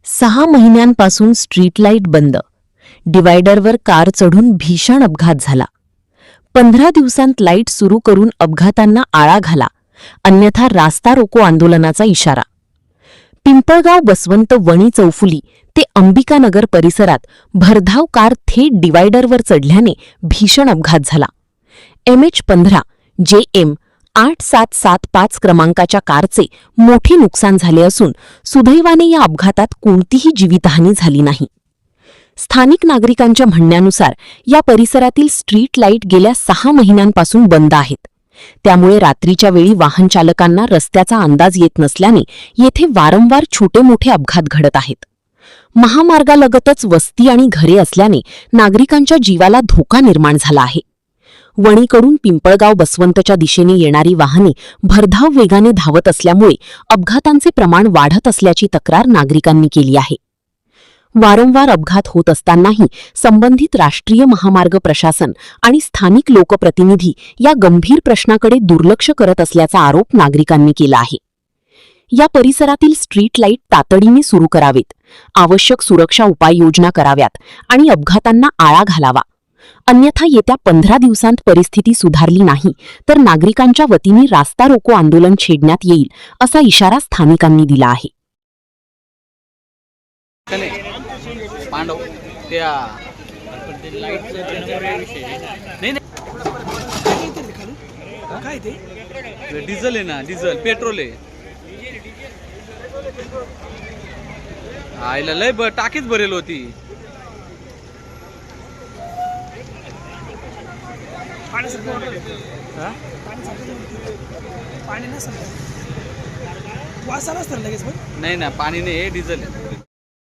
6 महिन्यांपासून street light बंद. डिवायडरवर car चढून भीषण अपघात झाला. 15 दिवसांत लाईट सुरू करून अपघातांना आळा घाला, अन्यथा रास्ता रोको आंदोलनाचा इशारा. पिंपळगाव बसवंत वणी चौफुली ते अंबिकानगर परिसरात भरधाव कार थेट डिवायडरवर चढल्याने भीषण अपघात झाला. MH15 JM 8775 क्रमांकाच्या कारचे मोठे नुकसान झाले असून सुदैवाने या अपघातात कोणतीही जीवितहानी झाली नाही. स्थानिक नागरिकांच्या म्हणण्यानुसार या परिसरातील स्ट्रीट लाईट गेल्या 6 महिन्यांपासून बंद आहेत. त्यामुळे रात्रीच्या वेळी वाहन चालकांना रस्त्याचा अंदाज येत नसल्याने येथे वारंवार छोटे मोठे अपघात घडत आहेत. महामार्गालगतच वस्ती आणि घरे असल्याने नागरिकांच्या जीवाला धोका निर्माण झाला आहे. वणीकडून पिंपळगाव बसवंतच्या दिशेने येणारी वाहने भरधाव वेगाने धावत असल्यामुळे अपघातांचे प्रमाण वाढत असल्याची तक्रार नागरिकांनी केली आहे. वारंवार अपघात होत असतानाही संबंधित राष्ट्रीय महामार्ग प्रशासन आणि स्थानिक लोकप्रतिनिधी या गंभीर प्रश्नाकडे दुर्लक्ष करत असल्याचा आरोप नागरिकांनी केला आहे. या परिसरातील स्ट्रीट लाईट तातडीने सुरू करावेत, आवश्यक सुरक्षा उपाययोजना कराव्यात आणि अपघातांना आळा घालावा. अन्यथा येत्या 15 दिवसांत परिस्थिती सुधारली नाही तर नागरिकांच्या वतीने रास्ता रोको आंदोलन छेडण्यात येईल, असा इशारा स्थानिकांनी दिला आहे. पांडव त्या काय ते डिझेल आहे ना, डिझेल पेट्रोल आहे. आईला लय टाकीच भरेल होती. पाणी नसेल वास आला असतं लगेच. नाही ना, पाणी नाही, डिझेल आहे.